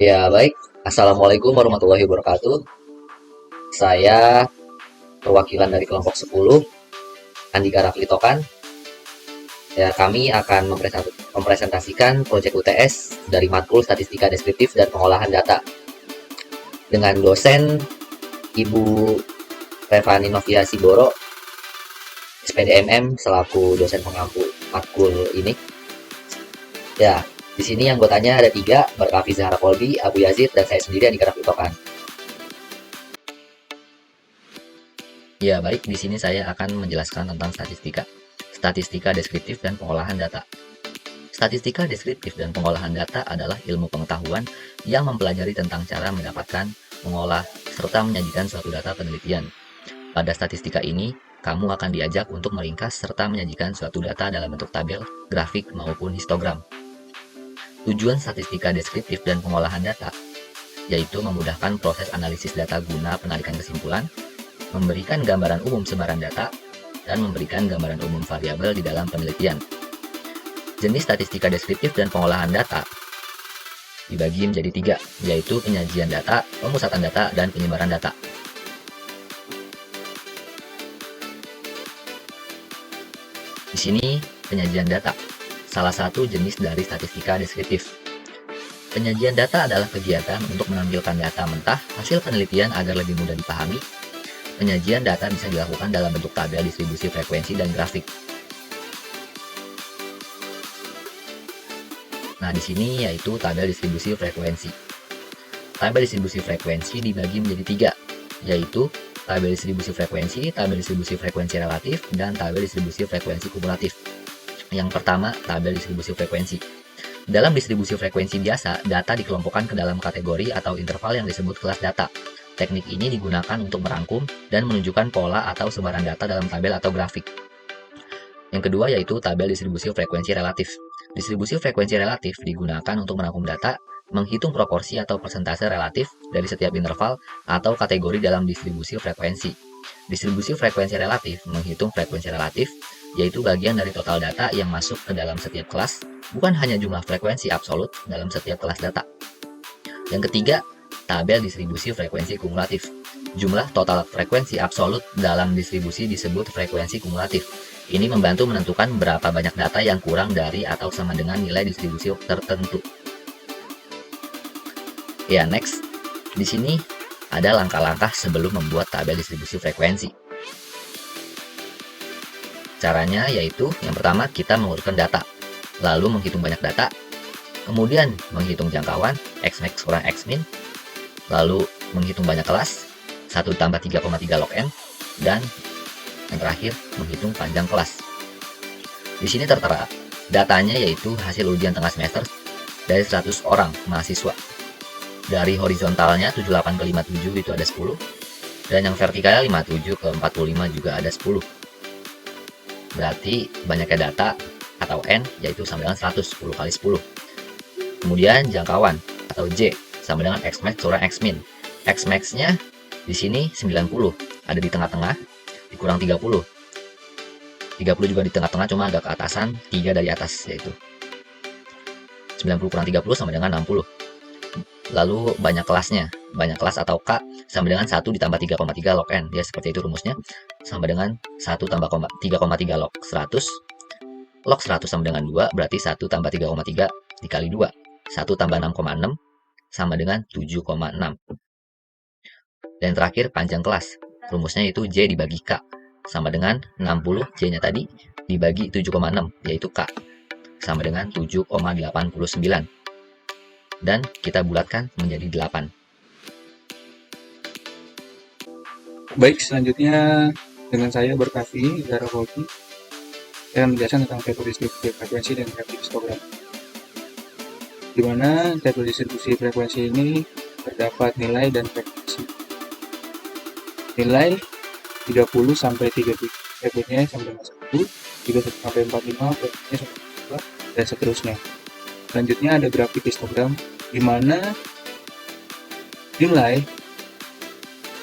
Ya, baik. Assalamualaikum warahmatullahi wabarakatuh. Saya perwakilan dari kelompok 10, Andika Rafli Tokan. Ya, kami akan mempresentasikan proyek UTS dari matkul Statistika Deskriptif dan Pengolahan Data dengan dosen Ibu Revani Novia Siboro, SPDMM, selaku dosen pengampu matkul ini. Ya, di sini anggotanya ada 3, Berkafi Zahra Kolbi, Abu Yazid, dan saya sendiri Andika Rafli Tokan. Ya, baik, di sini saya akan menjelaskan tentang statistika deskriptif dan pengolahan data. Statistika deskriptif dan pengolahan data adalah ilmu pengetahuan yang mempelajari tentang cara mendapatkan, mengolah, serta menyajikan suatu data penelitian. Pada statistika ini, kamu akan diajak untuk meringkas serta menyajikan suatu data dalam bentuk tabel, grafik, maupun histogram. Tujuan statistika deskriptif dan pengolahan data yaitu memudahkan proses analisis data guna penarikan kesimpulan, memberikan gambaran umum sebaran data, dan memberikan gambaran umum variabel di dalam penelitian. Jenis statistika deskriptif dan pengolahan data dibagi menjadi 3, yaitu penyajian data, pemusatan data, dan penyebaran data. Di sini penyajian data, salah satu jenis dari statistika deskriptif. Penyajian data adalah kegiatan untuk menampilkan data mentah hasil penelitian agar lebih mudah dipahami. Penyajian data bisa dilakukan dalam bentuk tabel distribusi frekuensi dan grafik. Nah, di sini yaitu tabel distribusi frekuensi. Tabel distribusi frekuensi dibagi menjadi 3, yaitu tabel distribusi frekuensi relatif, dan tabel distribusi frekuensi kumulatif. Yang pertama, tabel distribusi frekuensi. Dalam distribusi frekuensi biasa, data dikelompokkan ke dalam kategori atau interval yang disebut kelas data. Teknik ini digunakan untuk merangkum dan menunjukkan pola atau sebaran data dalam tabel atau grafik. Yang kedua yaitu tabel distribusi frekuensi relatif. Distribusi frekuensi relatif digunakan untuk merangkum data, menghitung proporsi atau persentase relatif dari setiap interval atau kategori dalam distribusi frekuensi. Distribusi frekuensi relatif menghitung frekuensi relatif, yaitu bagian dari total data yang masuk ke dalam setiap kelas, bukan hanya jumlah frekuensi absolut dalam setiap kelas data. Yang ketiga, tabel distribusi frekuensi kumulatif. Jumlah total frekuensi absolut dalam distribusi disebut frekuensi kumulatif. Ini membantu menentukan berapa banyak data yang kurang dari atau sama dengan nilai distribusi tertentu. Ya, next. Di sini ada langkah-langkah sebelum membuat tabel distribusi frekuensi. Caranya yaitu yang pertama kita mengurutkan data, lalu menghitung banyak data, kemudian menghitung jangkauan Xmax kurang Xmin, lalu menghitung banyak kelas 1 tambah 3,3 log n, dan yang terakhir menghitung panjang kelas. Di sini tertera datanya yaitu hasil ujian tengah semester dari 100 orang mahasiswa. Dari horizontalnya 78 ke 57 itu ada 10, dan yang vertikalnya 57 ke 45 juga ada 10. Berarti banyaknya data atau N yaitu sama dengan 100, 10 kali 10. Kemudian jangkauan atau J sama dengan Xmax kurang Xmin. Xmax-nya di sini 90, ada di tengah-tengah, dikurang 30. 30 juga di tengah-tengah, cuma agak ke atasan, 3 dari atas yaitu 90 kurang 30 sama dengan 60. Lalu banyak kelasnya, banyak kelas atau K sama dengan 1 ditambah 3,3 log N. Ya, seperti itu rumusnya, sama dengan 1 tambah 3,3 log 100. Log 100 sama dengan 2, berarti 1 tambah 3,3 dikali 2. 1 tambah 6,6 sama dengan 7,6. Dan terakhir panjang kelas. Rumusnya itu J dibagi K sama dengan 60, J-nya tadi, dibagi 7,6, yaitu K, sama dengan 7,89. Dan kita bulatkan menjadi 8. Baik, selanjutnya dengan saya Berkafi Zahra Kolbi akan menjelaskan tentang tabel distribusi frekuensi dan grafik histogram. Di mana tabel distribusi frekuensi ini terdapat nilai dan frekuensi. Nilai 30 sampai 37, berikutnya sampai dengan 1, 31 sampai 45, berikutnya sampai 2, dan seterusnya. Selanjutnya ada grafik histogram, di mana nilai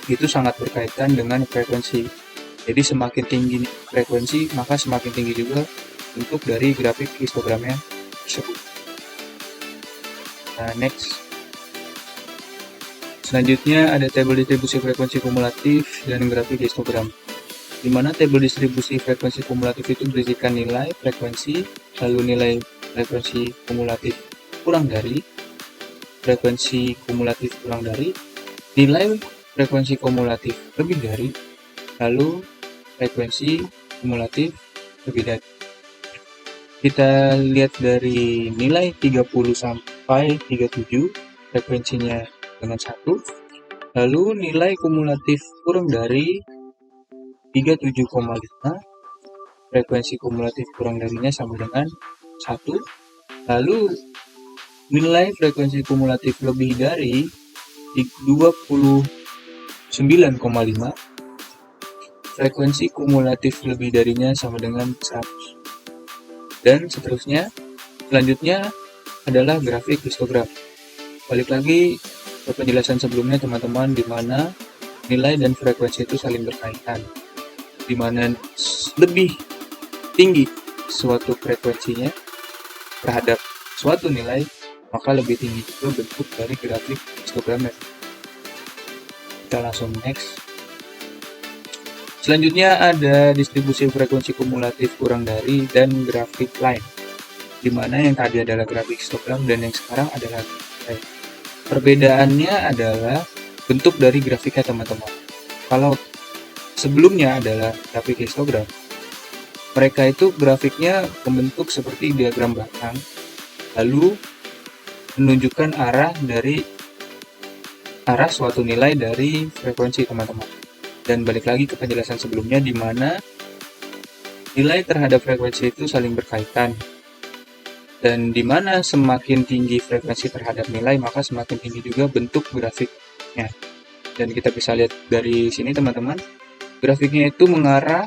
itu sangat berkaitan dengan frekuensi. Jadi semakin tinggi frekuensi, maka semakin tinggi juga bentuk dari grafik histogramnya tersebut. Nah, next. Selanjutnya ada tabel distribusi frekuensi kumulatif dan grafik histogram, di mana tabel distribusi frekuensi kumulatif itu berisikan nilai frekuensi, lalu nilai frekuensi kumulatif kurang dari, frekuensi kumulatif kurang dari, nilai frekuensi kumulatif lebih dari, lalu frekuensi kumulatif lebih dari. Kita lihat dari nilai 30 sampai 37 frekuensinya dengan 1, lalu nilai kumulatif kurang dari 37,5, frekuensi kumulatif kurang darinya sama dengan 1, lalu nilai frekuensi kumulatif lebih dari 29,5, frekuensi kumulatif lebih darinya sama dengan 100. Dan seterusnya. Selanjutnya adalah grafik histogram. Balik lagi ke penjelasan sebelumnya teman-teman, di mana nilai dan frekuensi itu saling berkaitan, di mana lebih tinggi suatu frekuensinya terhadap suatu nilai, maka lebih tinggi juga bentuk dari grafik histogramnya. Kita langsung next. Selanjutnya ada distribusi frekuensi kumulatif kurang dari dan grafik line, di mana yang tadi adalah grafik histogram dan yang sekarang adalah line. Perbedaannya adalah bentuk dari grafiknya teman-teman. Kalau sebelumnya adalah grafik histogram, mereka itu grafiknya membentuk seperti diagram belakang, lalu menunjukkan arah suatu nilai dari frekuensi teman-teman. Dan balik lagi ke penjelasan sebelumnya, di mana nilai terhadap frekuensi itu saling berkaitan, dan di mana semakin tinggi frekuensi terhadap nilai, maka semakin tinggi juga bentuk grafiknya. Dan kita bisa lihat dari sini teman-teman, grafiknya itu mengarah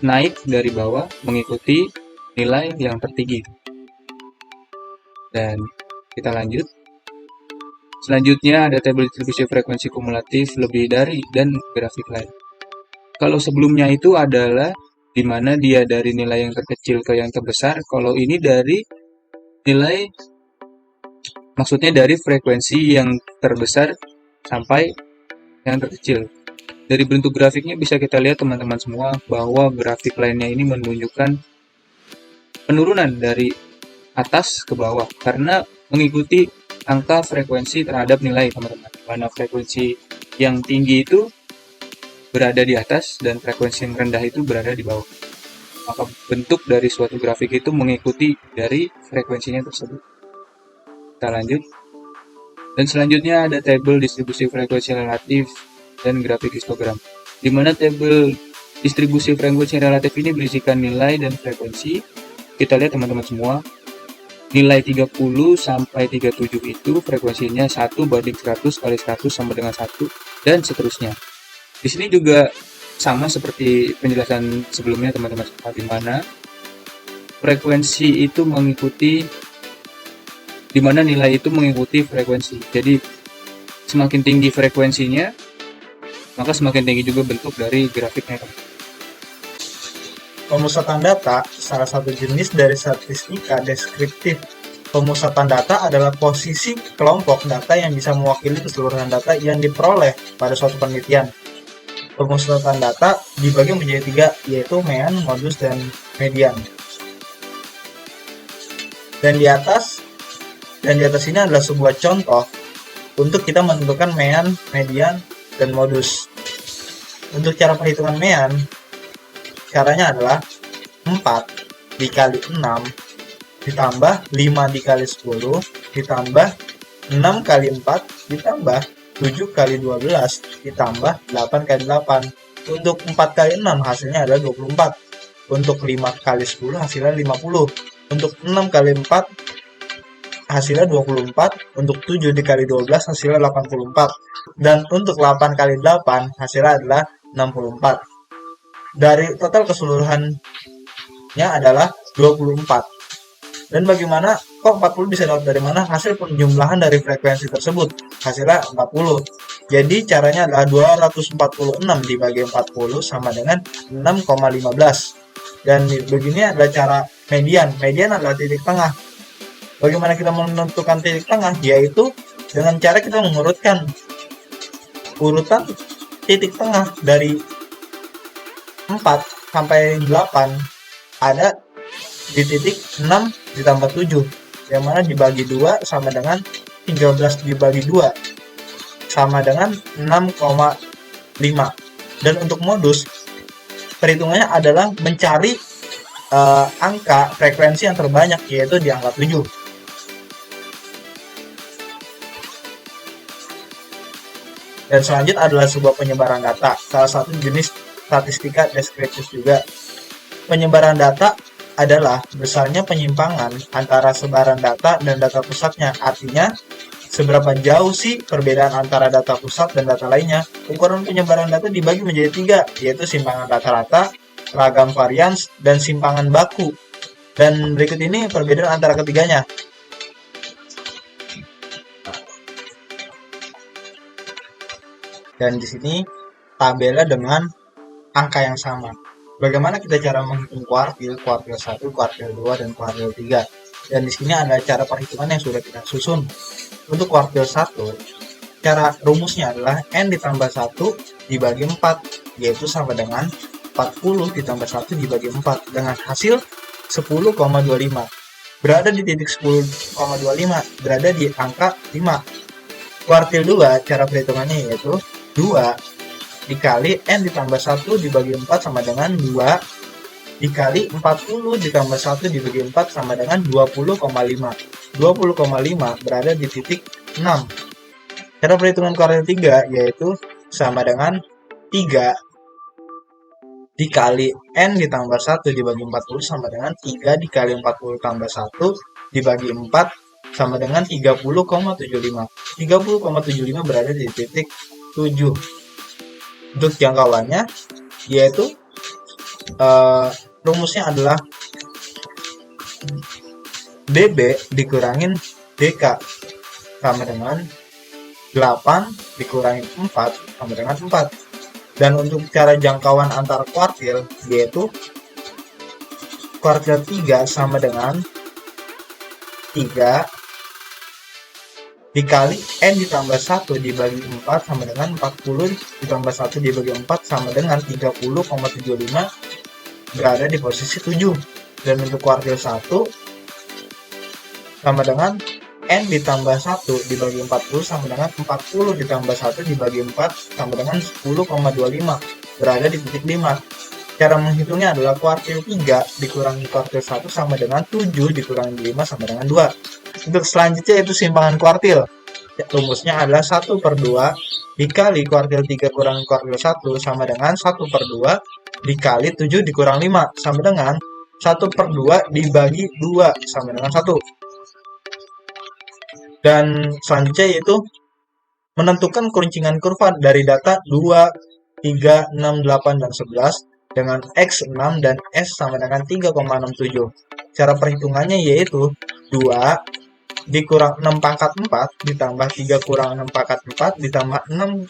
naik dari bawah mengikuti nilai yang tertinggi. Dan kita lanjut. Selanjutnya ada tabel distribusi frekuensi kumulatif lebih dari dan grafik line. Kalau sebelumnya itu adalah di mana dia dari nilai yang terkecil ke yang terbesar. Kalau ini dari nilai, maksudnya dari frekuensi yang terbesar sampai yang terkecil. Dari bentuk grafiknya bisa kita lihat teman-teman semua bahwa grafik lainnya ini menunjukkan penurunan dari atas ke bawah karena mengikuti angka frekuensi terhadap nilai teman-teman. Mana frekuensi yang tinggi itu berada di atas dan frekuensi yang rendah itu berada di bawah. Maka bentuk dari suatu grafik itu mengikuti dari frekuensinya tersebut. Kita lanjut. Dan selanjutnya ada tabel distribusi frekuensi relatif dan grafik histogram, di mana tabel distribusi frekuensi relatif ini berisikan nilai dan frekuensi. Kita lihat teman-teman semua, nilai 30 sampai 37 itu frekuensinya 1 banding 100 kali 100 sama dengan 1, dan seterusnya. Di sini juga sama seperti penjelasan sebelumnya teman-teman, di mana frekuensi itu mengikuti, di mana nilai itu mengikuti frekuensi. Jadi semakin tinggi frekuensinya, maka semakin tinggi juga bentuk dari grafiknya. Pemusatan data salah satu jenis dari statistika deskriptif. Pemusatan data adalah posisi kelompok data yang bisa mewakili keseluruhan data yang diperoleh pada suatu penelitian. Pemusatan data dibagi menjadi 3, yaitu mean, modus, dan median. Dan di atas ini adalah sebuah contoh untuk kita menentukan mean, median, dan modus. Untuk cara perhitungan mean, caranya adalah 4 dikali 6 ditambah 5 dikali 10 ditambah 6 kali 4 ditambah 7 kali 12 ditambah 8 kali 8. Untuk 4 kali 6 hasilnya adalah 24. Untuk 5 kali 10 hasilnya 50. Untuk 6 kali 4 hasilnya 24. Untuk 7 dikali 12 hasilnya 84. Dan untuk 8 kali 8 hasilnya adalah 64. Dari total keseluruhannya adalah 24. Dan bagaimana kok 40 bisa dapat dari mana? Hasil penjumlahan dari frekuensi tersebut. Hasilnya 40. Jadi caranya adalah 246 dibagi 40 sama dengan 6,15. Dan begini adalah cara median. Median adalah titik tengah. Bagaimana kita menentukan titik tengah? Yaitu dengan cara kita mengurutkan urutan titik tengah dari 4 sampai 8 ada di titik 6 ditambah 7, yang mana dibagi 2 sama dengan 13 dibagi 2 sama dengan 6,5. Dan untuk modus perhitungannya adalah mencari angka frekuensi yang terbanyak, yaitu di angka 7. Dan selanjutnya adalah sebuah penyebaran data, salah satu jenis statistika deskriptif juga. Penyebaran data adalah besarnya penyimpangan antara sebaran data dan data pusatnya. Artinya, seberapa jauh sih perbedaan antara data pusat dan data lainnya. Ukuran penyebaran data dibagi menjadi 3, yaitu simpangan rata-rata, ragam varians, dan simpangan baku. Dan berikut ini perbedaan antara ketiganya. Dan di sini tabelnya dengan angka yang sama. Bagaimana kita cara menghitung kuartil 1, kuartil 2, dan kuartil 3. Dan di sini ada cara perhitungan yang sudah kita susun. Untuk kuartil 1, cara rumusnya adalah N ditambah 1 dibagi 4, yaitu sama dengan 40 ditambah 1 dibagi 4, dengan hasil 10,25. Berada di titik 10,25, berada di angka 5. Kuartil 2, cara perhitungannya yaitu 2 dikali N ditambah 1 dibagi 4 sama dengan 2 dikali 40 ditambah 1 dibagi 4 sama dengan 20,5. 20,5 berada di titik 6. Cara perhitungan kuartil 3 yaitu sama dengan 3 dikali N ditambah 1 dibagi 40 sama dengan 3 dikali 40 tambah 1 dibagi 4 sama dengan 30,75. 30,75 berada di titik 7. Untuk jangkauannya yaitu rumusnya adalah DB dikurangin DK sama dengan 8 dikurangin 4 sama dengan 4. Dan untuk cara jangkauan antar kuartil yaitu kuartil 3 sama dengan 3 dikali N ditambah 1 dibagi 4 sama dengan 40 ditambah 1 dibagi 4 sama dengan 30,75 berada di posisi 7. Dan untuk kuartil 1 sama dengan N ditambah 1 dibagi 40 sama dengan 40 ditambah 1 dibagi 4 sama dengan 10,25 berada di titik 5. Cara menghitungnya adalah kuartil 3 dikurangi kuartil 1 sama dengan 7 dikurangi 5 sama dengan 2. Untuk selanjutnya yaitu simpangan kuartil. Rumusnya adalah 1/2 dikali kuartil 3 kurangi kuartil 1 sama dengan 1/2 dikali 7 dikurang 5 sama dengan 1/2 dibagi 2 sama dengan 1. Dan selanjutnya yaitu menentukan keruncingan kurva dari data 2, 3, 6, 8, dan 11 dengan X 6 dan S sama dengan 3,67. Cara perhitungannya yaitu 2 dikurang 6 pangkat 4 ditambah 3 kurang 6 pangkat 4 ditambah 6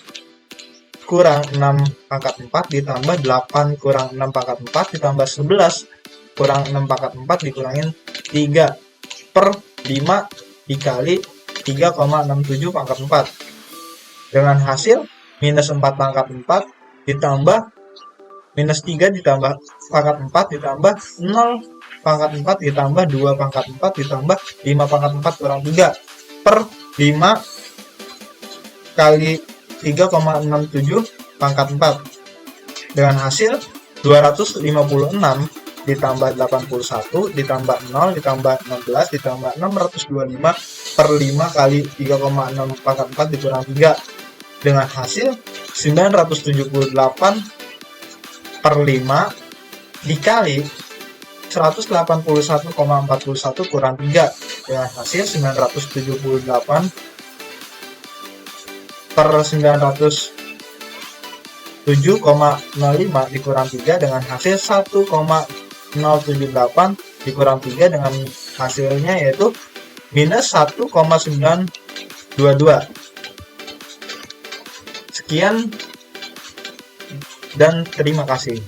kurang 6 pangkat 4 ditambah 8 kurang 6 pangkat 4 ditambah 11 kurang 6 pangkat 4 dikurangin 3 per 5 dikali 3,67 pangkat 4 dengan hasil minus 4 pangkat 4 ditambah minus 3 ditambah pangkat 4 ditambah 0 pangkat 4 ditambah 2 pangkat 4 ditambah 5 pangkat 4 kurang 3 per 5 kali 3,67 pangkat 4 dengan hasil 256 ditambah 81 ditambah 0 ditambah 16 ditambah 625 per 5 kali 3,6 pangkat 4 dikurang 3 dengan hasil 978 per 5 dikali 181,41 kurang 3 dengan hasil 978 per 907,05 dikurang 3 dengan hasil 1,078 dikurang 3 dengan hasilnya yaitu minus 1,922. Sekian dan terima kasih.